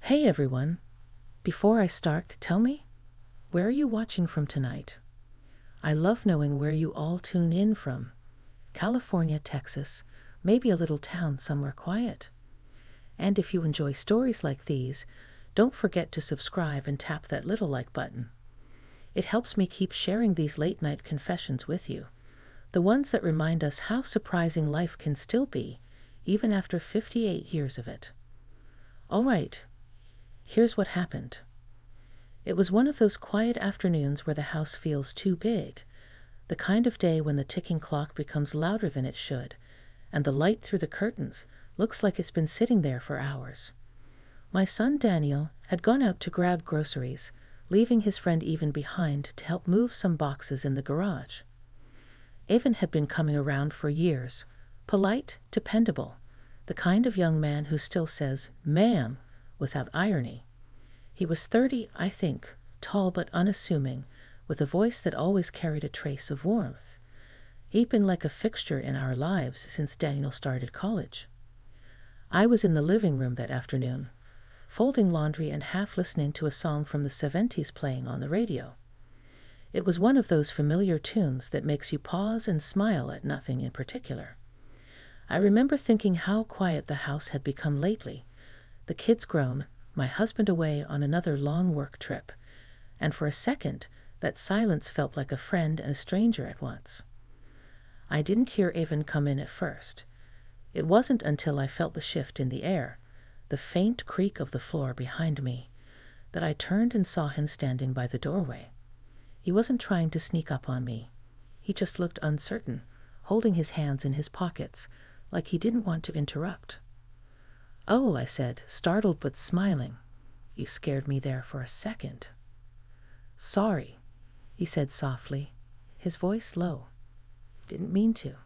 Hey everyone, before I start, tell me, where are you watching from tonight? I love knowing where you all tune in from. California, Texas, maybe a little town somewhere quiet. And if you enjoy stories like these, don't forget to subscribe and tap that little like button. It helps me keep sharing these late night confessions with you, the ones that remind us how surprising life can still be, even after 58 years of it. All right, here's what happened. It was one of those quiet afternoons where the house feels too big, the kind of day when the ticking clock becomes louder than it should, and the light through the curtains looks like it's been sitting there for hours. My son Daniel had gone out to grab groceries, leaving his friend Evan behind to help move some boxes in the garage. Evan had been coming around for years, polite, dependable, the kind of young man who still says, "Ma'am," without irony. He was 30, I think, tall but unassuming, with a voice that always carried a trace of warmth. He'd been like a fixture in our lives since Daniel started college. I was in the living room that afternoon, folding laundry and half listening to a song from the 70s playing on the radio. It was one of those familiar tunes that makes you pause and smile at nothing in particular. I remember thinking how quiet the house had become lately, the kids grown, my husband away on another long work trip, and for a second that silence felt like a friend and a stranger at once. I didn't hear Evan come in at first. It wasn't until I felt the shift in the air, the faint creak of the floor behind me, that I turned and saw him standing by the doorway. He wasn't trying to sneak up on me. He just looked uncertain, holding his hands in his pockets, like he didn't want to interrupt. "Oh," I said, startled but smiling. "You scared me there for a second." "Sorry," he said softly, his voice low. "Didn't mean to."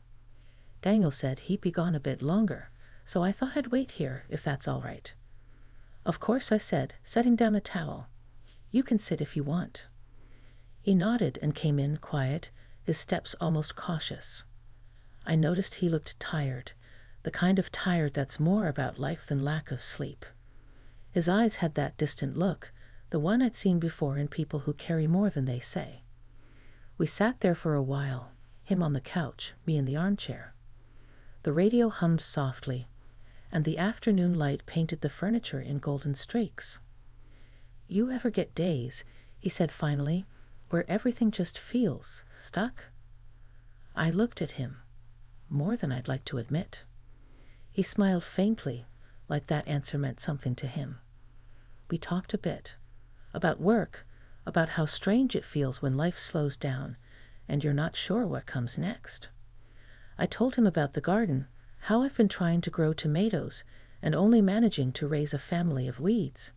Daniel said he'd be gone a bit longer, so I thought I'd wait here if that's all right. "Of course," I said, setting down a towel. "You can sit if you want." He nodded and came in quiet, his steps almost cautious. I noticed he looked tired, the kind of tired that's more about life than lack of sleep. His eyes had that distant look, the one I'd seen before in people who carry more than they say. We sat there for a while, him on the couch, me in the armchair. The radio hummed softly, and the afternoon light painted the furniture in golden streaks. "You ever get days," he said finally, "where everything just feels stuck?" I looked at him, more than I'd like to admit. He smiled faintly, like that answer meant something to him. We talked a bit, about work, about how strange it feels when life slows down and you're not sure what comes next. I told him about the garden, how I've been trying to grow tomatoes and only managing to raise a family of weeds.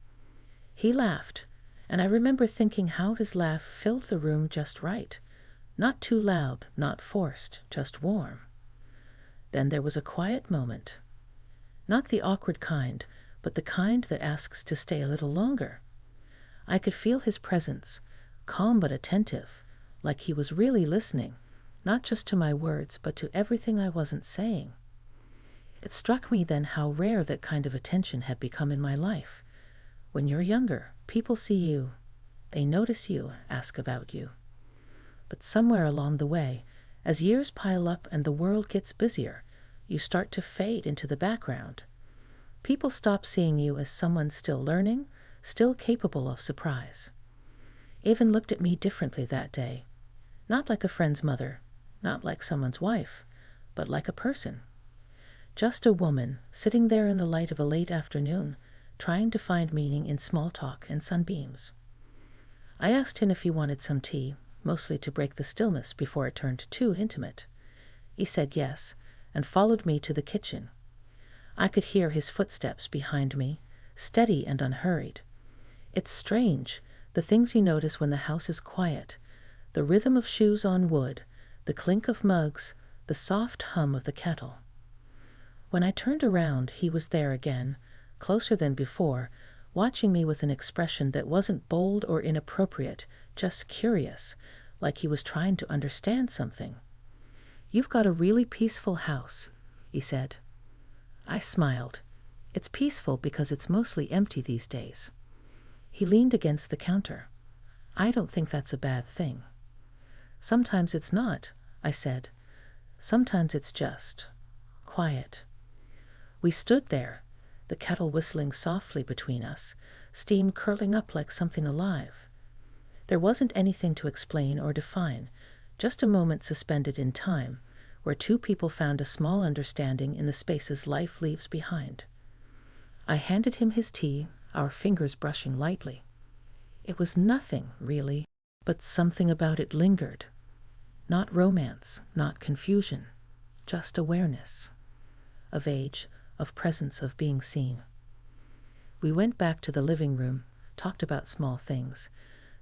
He laughed, and I remember thinking how his laugh filled the room just right, not too loud, not forced, just warm. Then there was a quiet moment. Not the awkward kind, but the kind that asks to stay a little longer. I could feel his presence, calm but attentive, like he was really listening, not just to my words, but to everything I wasn't saying. It struck me then how rare that kind of attention had become in my life. When you're younger, people see you, they notice you, ask about you. But somewhere along the way, as years pile up and the world gets busier, you start to fade into the background. People stop seeing you as someone still learning, still capable of surprise. Evan looked at me differently that day. Not like a friend's mother, not like someone's wife, but like a person. Just a woman, sitting there in the light of a late afternoon, trying to find meaning in small talk and sunbeams. I asked him if he wanted some tea, mostly to break the stillness before it turned too intimate. He said yes, and followed me to the kitchen. I could hear his footsteps behind me, steady and unhurried. It's strange, the things you notice when the house is quiet, the rhythm of shoes on wood, the clink of mugs, the soft hum of the kettle. When I turned around, he was there again, closer than before, watching me with an expression that wasn't bold or inappropriate, just curious, like he was trying to understand something. "You've got a really peaceful house," he said. I smiled. It's peaceful because it's mostly empty these days. He leaned against the counter. I don't think that's a bad thing. Sometimes it's not, I said. Sometimes it's just quiet. We stood there, the kettle whistling softly between us, steam curling up like something alive. There wasn't anything to explain or define, just a moment suspended in time, where two people found a small understanding in the spaces life leaves behind. I handed him his tea, our fingers brushing lightly. It was nothing, really, but something about it lingered. Not romance, not confusion, just awareness. Of age, of presence, of being seen. We went back to the living room, talked about small things,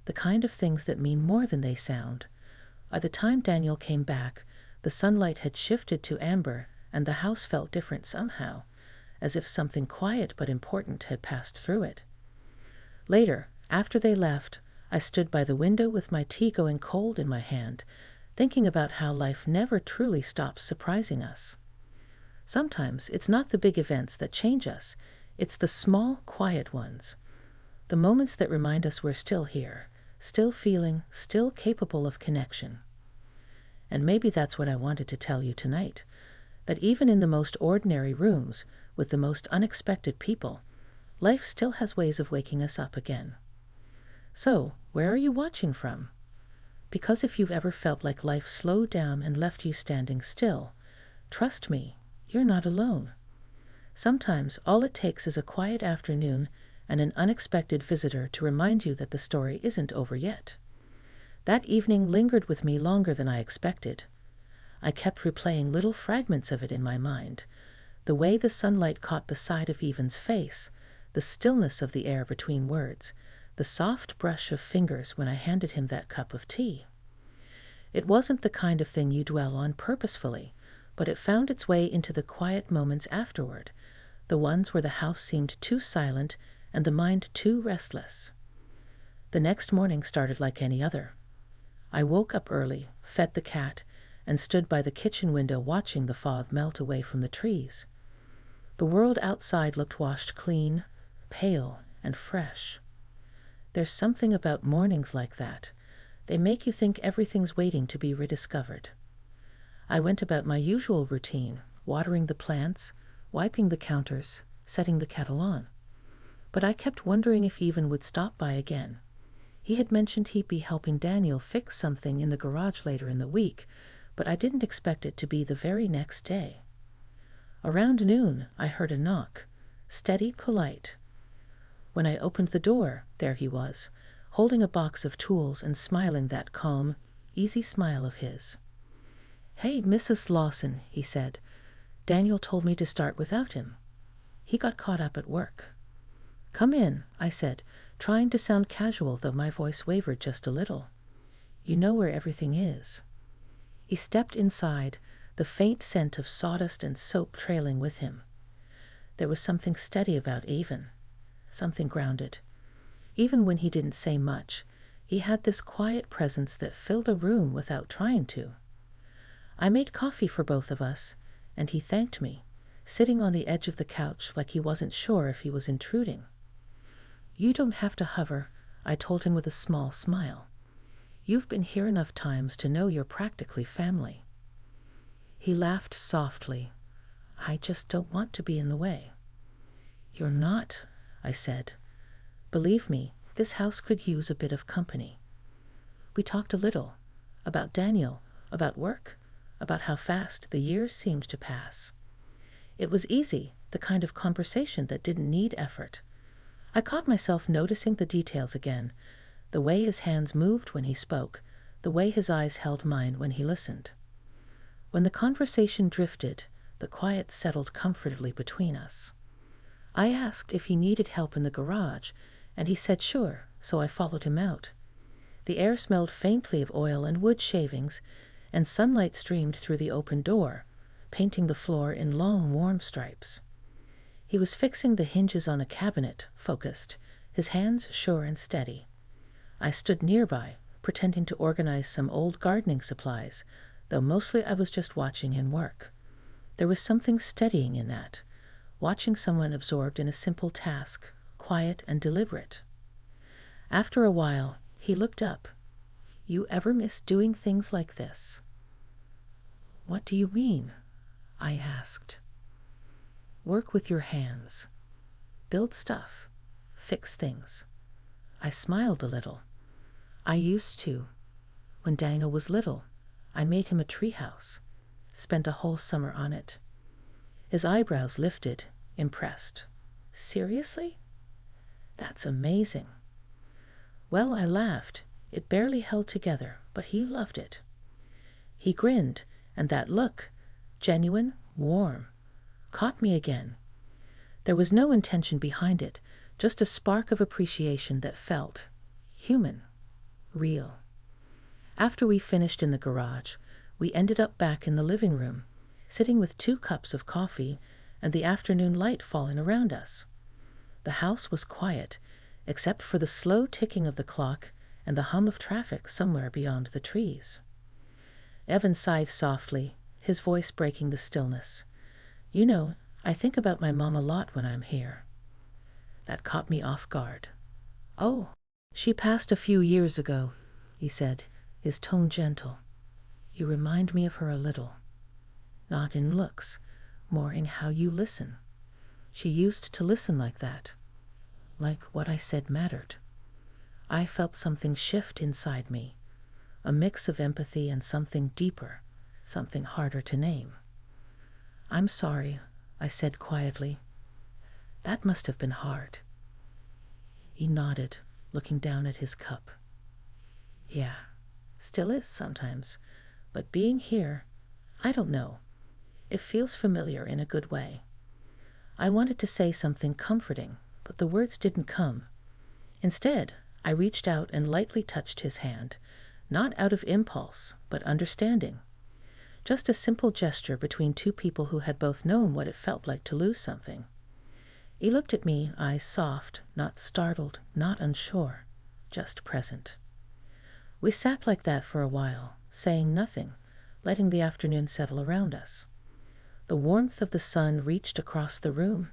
the kind of things that mean more than they sound. By the time Daniel came back, the sunlight had shifted to amber, and the house felt different somehow, as if something quiet but important had passed through it. Later, after they left, I stood by the window with my tea going cold in my hand, thinking about how life never truly stops surprising us. Sometimes it's not the big events that change us, it's the small, quiet ones. The moments that remind us we're still here, still feeling, still capable of connection. And maybe that's what I wanted to tell you tonight, that even in the most ordinary rooms, with the most unexpected people, life still has ways of waking us up again. So, where are you watching from? Because if you've ever felt like life slowed down and left you standing still, trust me, you're not alone. Sometimes all it takes is a quiet afternoon and an unexpected visitor to remind you that the story isn't over yet. That evening lingered with me longer than I expected. I kept replaying little fragments of it in my mind. The way the sunlight caught the side of Evan's face, the stillness of the air between words, the soft brush of fingers when I handed him that cup of tea. It wasn't the kind of thing you dwell on purposefully, but it found its way into the quiet moments afterward, the ones where the house seemed too silent and the mind too restless. The next morning started like any other. I woke up early, fed the cat, and stood by the kitchen window watching the fog melt away from the trees. The world outside looked washed clean, pale, and fresh. There's something about mornings like that. They make you think everything's waiting to be rediscovered. I went about my usual routine, watering the plants, wiping the counters, setting the kettle on. But I kept wondering if Evan would stop by again. He had mentioned he'd be helping Daniel fix something in the garage later in the week, but I didn't expect it to be the very next day. Around noon, I heard a knock, steady, polite. When I opened the door, there he was, holding a box of tools and smiling that calm, easy smile of his. "Hey, Mrs. Lawson," he said. "Daniel told me to start without him. He got caught up at work." "Come in," I said, trying to sound casual, though my voice wavered just a little. "You know where everything is." He stepped inside, the faint scent of sawdust and soap trailing with him. There was something steady about Evan, something grounded. Even when he didn't say much, he had this quiet presence that filled a room without trying to. I made coffee for both of us, and he thanked me, sitting on the edge of the couch like he wasn't sure if he was intruding. "You don't have to hover," I told him with a small smile. "You've been here enough times to know you're practically family." He laughed softly. "I just don't want to be in the way." "You're not," I said. "Believe me, this house could use a bit of company." We talked a little, about Daniel, about work, about how fast the years seemed to pass. It was easy, the kind of conversation that didn't need effort. I caught myself noticing the details again, the way his hands moved when he spoke, the way his eyes held mine when he listened. When the conversation drifted, the quiet settled comfortably between us. I asked if he needed help in the garage, and he said sure, so I followed him out. The air smelled faintly of oil and wood shavings, and sunlight streamed through the open door, painting the floor in long, warm stripes. He was fixing the hinges on a cabinet, focused, his hands sure and steady. I stood nearby, pretending to organize some old gardening supplies, though mostly I was just watching him work. There was something steadying in that, watching someone absorbed in a simple task, quiet and deliberate. After a while, he looked up. You ever miss doing things like this? What do you mean? I asked. Work with your hands. Build stuff. Fix things. I smiled a little. I used to. When Daniel was little, I made him a treehouse. Spent a whole summer on it. His eyebrows lifted, impressed. Seriously? That's amazing. Well, I laughed. It barely held together, but he loved it. He grinned, and that look, genuine, warm, caught me again. There was no intention behind it, just a spark of appreciation that felt human, real. After we finished in the garage, we ended up back in the living room, sitting with 2 cups of coffee and the afternoon light falling around us. The house was quiet, except for the slow ticking of the clock and the hum of traffic somewhere beyond the trees. Evan sighed softly, his voice breaking the stillness. You know, I think about my mom a lot when I'm here. That caught me off guard. Oh, she passed a few years ago, he said, his tone gentle. You remind me of her a little. Not in looks, more in how you listen. She used to listen like that. Like what I said mattered. I felt something shift inside me, a mix of empathy and something deeper, something harder to name. I'm sorry, I said quietly. That must have been hard. He nodded, looking down at his cup. Yeah, still is sometimes, but being here, I don't know. It feels familiar in a good way. I wanted to say something comforting, but the words didn't come. Instead, I reached out and lightly touched his hand, not out of impulse, but understanding. Just a simple gesture between 2 people who had both known what it felt like to lose something. He looked at me, eyes soft, not startled, not unsure, just present. We sat like that for a while, saying nothing, letting the afternoon settle around us. The warmth of the sun reached across the room,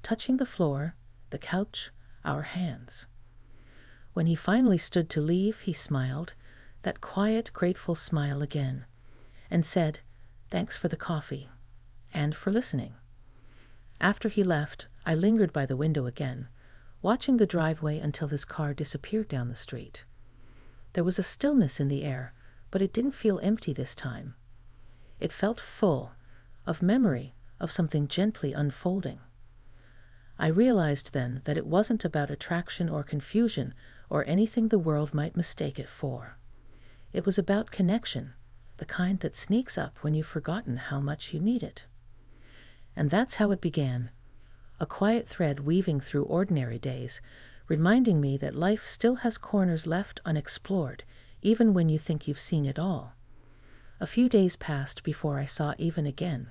touching the floor, the couch, our hands. When he finally stood to leave, he smiled, that quiet, grateful smile again, and said, Thanks for the coffee, and for listening. After he left, I lingered by the window again, watching the driveway until his car disappeared down the street. There was a stillness in the air, but it didn't feel empty this time. It felt full, of memory, of something gently unfolding. I realized then that it wasn't about attraction or confusion or anything the world might mistake it for. It was about connection, the kind that sneaks up when you've forgotten how much you need it. And that's how it began, a quiet thread weaving through ordinary days, reminding me that life still has corners left unexplored, even when you think you've seen it all. A few days passed before I saw Even again.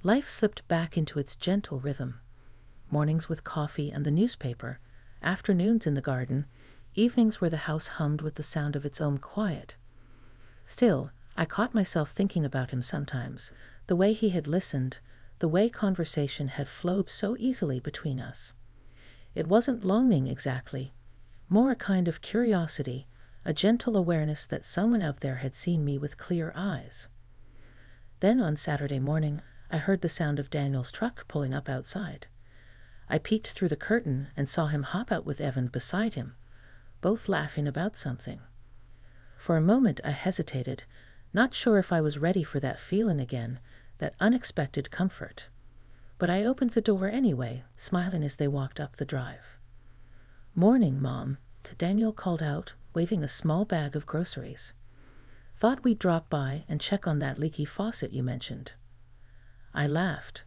Life slipped back into its gentle rhythm. Mornings with coffee and the newspaper, afternoons in the garden, evenings where the house hummed with the sound of its own quiet. Still, I caught myself thinking about him sometimes, the way he had listened, the way conversation had flowed so easily between us. It wasn't longing exactly, more a kind of curiosity, a gentle awareness that someone out there had seen me with clear eyes. Then on Saturday morning, I heard the sound of Daniel's truck pulling up outside. I peeked through the curtain and saw him hop out with Evan beside him, both laughing about something. For a moment I hesitated, not sure if I was ready for that feeling again, that unexpected comfort. But I opened the door anyway, smiling as they walked up the drive. "Morning, Mom," Daniel called out, waving a small bag of groceries. "Thought we'd drop by and check on that leaky faucet you mentioned." I laughed.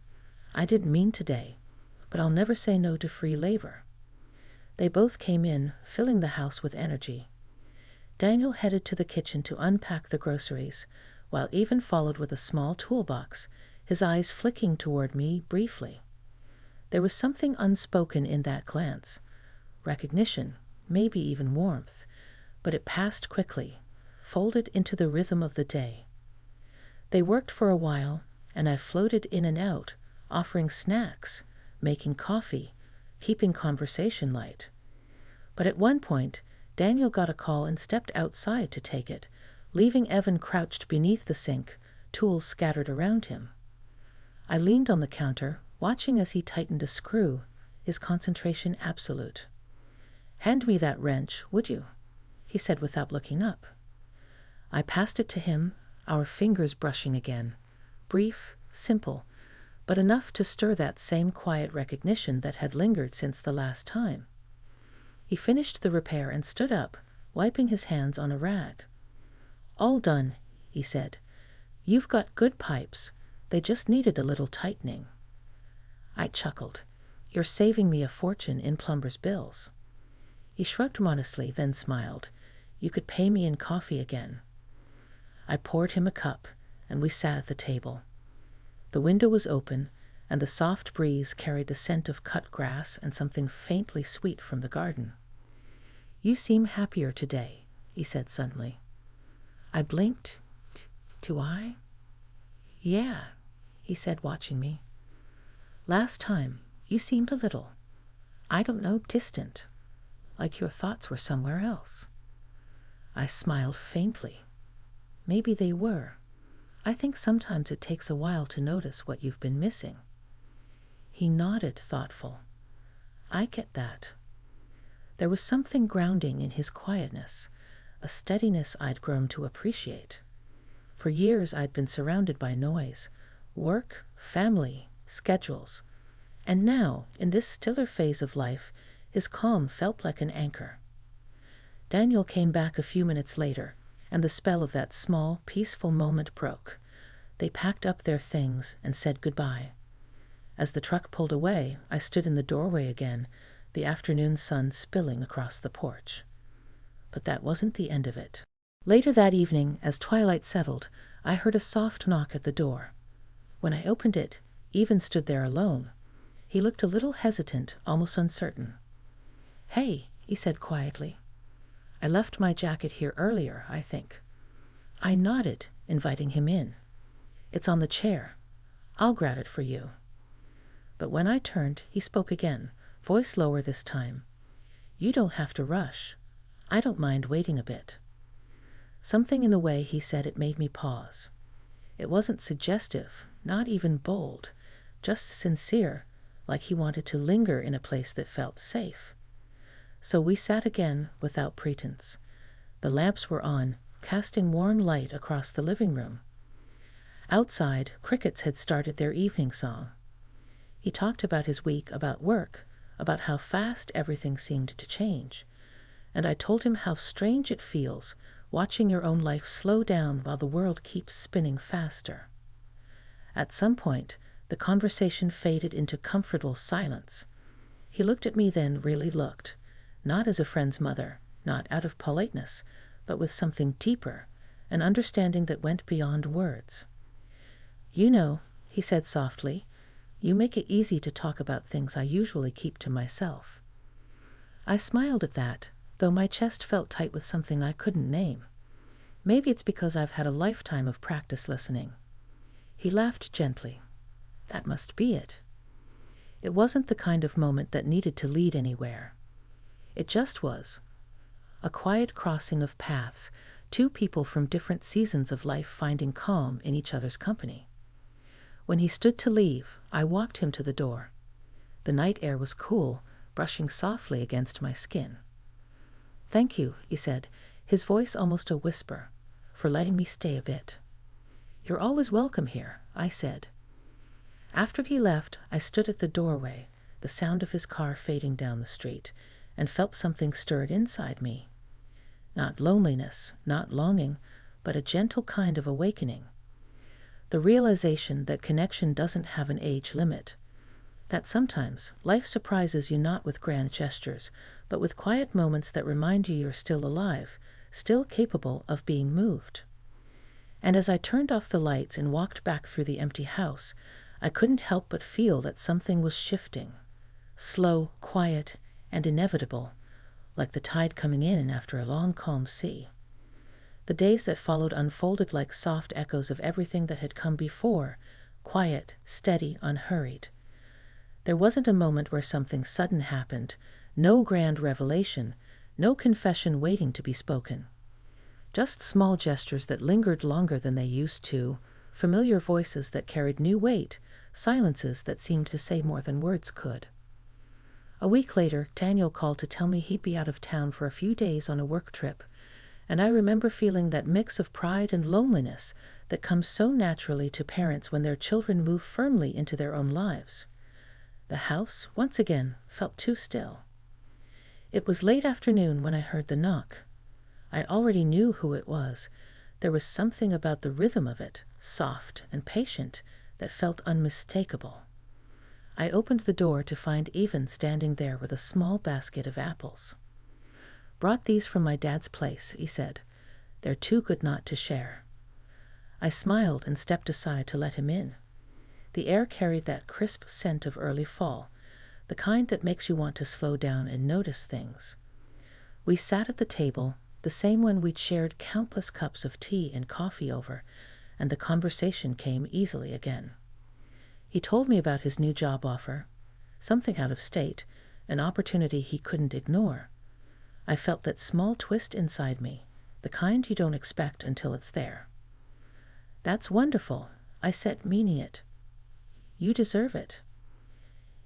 I didn't mean today, but I'll never say no to free labor. They both came in, filling the house with energy. Daniel headed to the kitchen to unpack the groceries, while Even followed with a small toolbox, his eyes flicking toward me briefly. There was something unspoken in that glance, recognition, maybe even warmth, but it passed quickly, folded into the rhythm of the day. They worked for a while, and I floated in and out, offering snacks, making coffee, keeping conversation light. But at one point, Daniel got a call and stepped outside to take it, leaving Evan crouched beneath the sink, tools scattered around him. I leaned on the counter, watching as he tightened a screw, his concentration absolute. "Hand me that wrench, would you?" he said without looking up. I passed it to him, our fingers brushing again. Brief, simple, but enough to stir that same quiet recognition that had lingered since the last time. He finished the repair and stood up, wiping his hands on a rag. "All done," he said. "You've got good pipes. They just needed a little tightening." I chuckled. "You're saving me a fortune in plumber's bills." He shrugged modestly, then smiled. "You could pay me in coffee again." I poured him a cup, and we sat at the table. The window was open, and the soft breeze carried the scent of cut grass and something faintly sweet from the garden. "You seem happier today," he said suddenly. I blinked. "Do I?" "Yeah," he said, watching me. "Last time, you seemed a little, I don't know, distant, like your thoughts were somewhere else." I smiled faintly. Maybe they were. I think sometimes it takes a while to notice what you've been missing. He nodded, thoughtful. "I get that." There was something grounding in his quietness, a steadiness I'd grown to appreciate. For years I'd been surrounded by noise, work, family, schedules, and now, in this stiller phase of life, his calm felt like an anchor. Daniel came back a few minutes later, and the spell of that small, peaceful moment broke. They packed up their things and said goodbye. As the truck pulled away, I stood in the doorway again, the afternoon sun spilling across the porch. But that wasn't the end of it. Later that evening, as twilight settled, I heard a soft knock at the door. When I opened it, Evan stood there alone. He looked a little hesitant, almost uncertain. "Hey," he said quietly. "I left my jacket here earlier, I think." I nodded, inviting him in. "It's on the chair. I'll grab it for you." But when I turned, he spoke again, voice lower this time. "You don't have to rush. I don't mind waiting a bit." Something in the way he said it made me pause. It wasn't suggestive, not even bold, just sincere, like he wanted to linger in a place that felt safe. So we sat again without pretense. The lamps were on, casting warm light across the living room. Outside, crickets had started their evening song. He talked about his week, about work, about how fast everything seemed to change. And I told him how strange it feels watching your own life slow down while the world keeps spinning faster. At some point, the conversation faded into comfortable silence. He looked at me, then really looked, not as a friend's mother, not out of politeness, but with something deeper, an understanding that went beyond words. "You know," he said softly, "you make it easy to talk about things I usually keep to myself." I smiled at that, though my chest felt tight with something I couldn't name. Maybe it's because I've had a lifetime of practice listening. He laughed gently. That must be it. It wasn't the kind of moment that needed to lead anywhere. It just was. A quiet crossing of paths, two people from different seasons of life finding calm in each other's company. When he stood to leave, I walked him to the door. The night air was cool, brushing softly against my skin. "Thank you," he said, his voice almost a whisper, "for letting me stay a bit." "You're always welcome here," I said. After he left, I stood at the doorway, the sound of his car fading down the street, and felt something stirred inside me. Not loneliness, not longing, but a gentle kind of awakening. The realization that connection doesn't have an age limit. That sometimes life surprises you not with grand gestures, but with quiet moments that remind you you're still alive, still capable of being moved. And as I turned off the lights and walked back through the empty house, I couldn't help but feel that something was shifting. Slow, quiet, and inevitable, like the tide coming in after a long, calm sea. The days that followed unfolded like soft echoes of everything that had come before, quiet, steady, unhurried. There wasn't a moment where something sudden happened, no grand revelation, no confession waiting to be spoken. Just small gestures that lingered longer than they used to, familiar voices that carried new weight, silences that seemed to say more than words could. A week later, Daniel called to tell me he'd be out of town for a few days on a work trip, and I remember feeling that mix of pride and loneliness that comes so naturally to parents when their children move firmly into their own lives. The house, once again, felt too still. It was late afternoon when I heard the knock. I already knew who it was. There was something about the rhythm of it, soft and patient, that felt unmistakable. I opened the door to find Evan standing there with a small basket of apples. "Brought these from my dad's place," he said. "They're too good not to share." I smiled and stepped aside to let him in. The air carried that crisp scent of early fall, the kind that makes you want to slow down and notice things. We sat at the table, the same one we'd shared countless cups of tea and coffee over, and the conversation came easily again. He told me about his new job offer, something out of state, an opportunity he couldn't ignore. I felt that small twist inside me, the kind you don't expect until it's there. "That's wonderful," I said, meaning it. "You deserve it."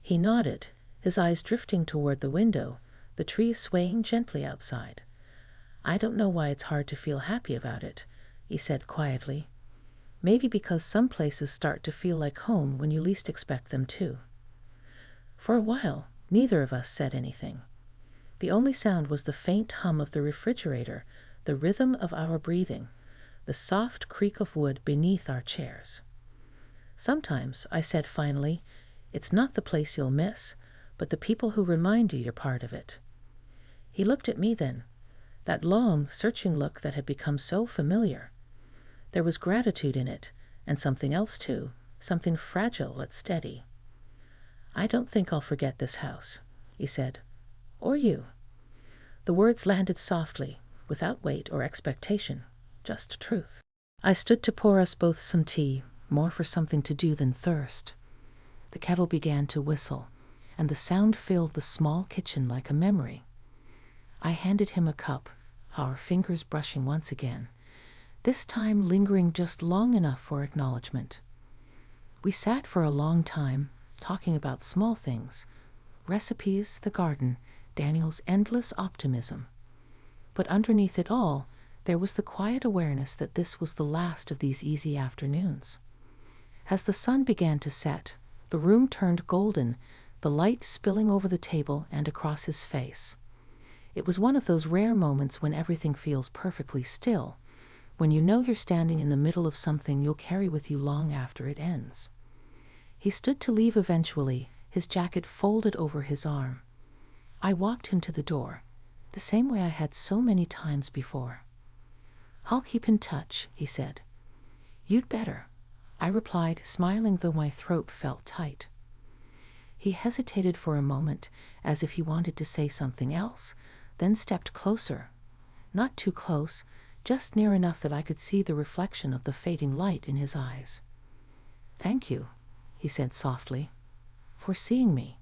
He nodded, his eyes drifting toward the window, the trees swaying gently outside. "I don't know why it's hard to feel happy about it," he said quietly. "Maybe because some places start to feel like home when you least expect them to." For a while, neither of us said anything. The only sound was the faint hum of the refrigerator, the rhythm of our breathing, the soft creak of wood beneath our chairs. "Sometimes," I said finally, "it's not the place you'll miss, but the people who remind you you're part of it." He looked at me then, that long, searching look that had become so familiar. There was gratitude in it, and something else too, something fragile but steady. "I don't think I'll forget this house," he said. "Or you." The words landed softly, without weight or expectation, just truth. I stood to pour us both some tea, more for something to do than thirst. The kettle began to whistle, and the sound filled the small kitchen like a memory. I handed him a cup, our fingers brushing once again, this time lingering just long enough for acknowledgement. We sat for a long time, talking about small things, recipes, the garden, Daniel's endless optimism. But underneath it all, there was the quiet awareness that this was the last of these easy afternoons. As the sun began to set, the room turned golden, the light spilling over the table and across his face. It was one of those rare moments when everything feels perfectly still, when you know you're standing in the middle of something you'll carry with you long after it ends. He stood to leave eventually, his jacket folded over his arm. I walked him to the door, the same way I had so many times before. "I'll keep in touch," he said. "You'd better," I replied, smiling though my throat felt tight. He hesitated for a moment, as if he wanted to say something else, then stepped closer. Not too close, just near enough that I could see the reflection of the fading light in his eyes. "Thank you," he said softly, "for seeing me."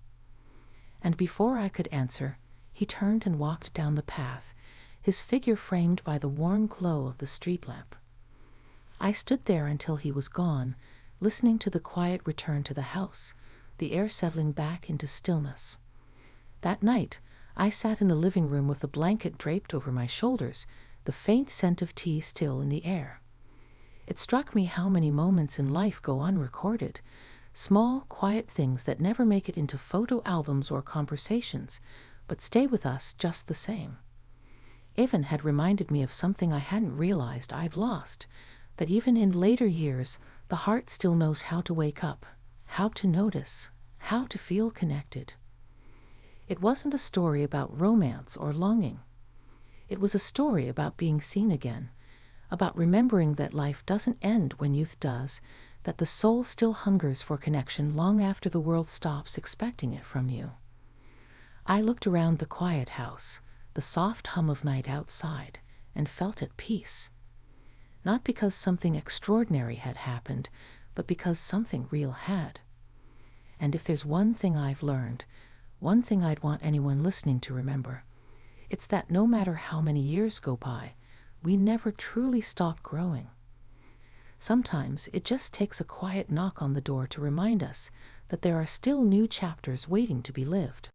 And before I could answer, he turned and walked down the path, his figure framed by the warm glow of the street lamp. I stood there until he was gone, listening to the quiet return to the house, the air settling back into stillness. That night, I sat in the living room with a blanket draped over my shoulders, the faint scent of tea still in the air. It struck me how many moments in life go unrecorded, small, quiet things that never make it into photo albums or conversations, but stay with us just the same. Evan had reminded me of something I hadn't realized I'd lost, that even in later years, the heart still knows how to wake up, how to notice, how to feel connected. It wasn't a story about romance or longing. It was a story about being seen again, about remembering that life doesn't end when youth does, that the soul still hungers for connection long after the world stops expecting it from you. I looked around the quiet house, the soft hum of night outside, and felt at peace. Not because something extraordinary had happened, but because something real had. And if there's one thing I've learned, one thing I'd want anyone listening to remember, it's that no matter how many years go by, we never truly stop growing. Sometimes it just takes a quiet knock on the door to remind us that there are still new chapters waiting to be lived.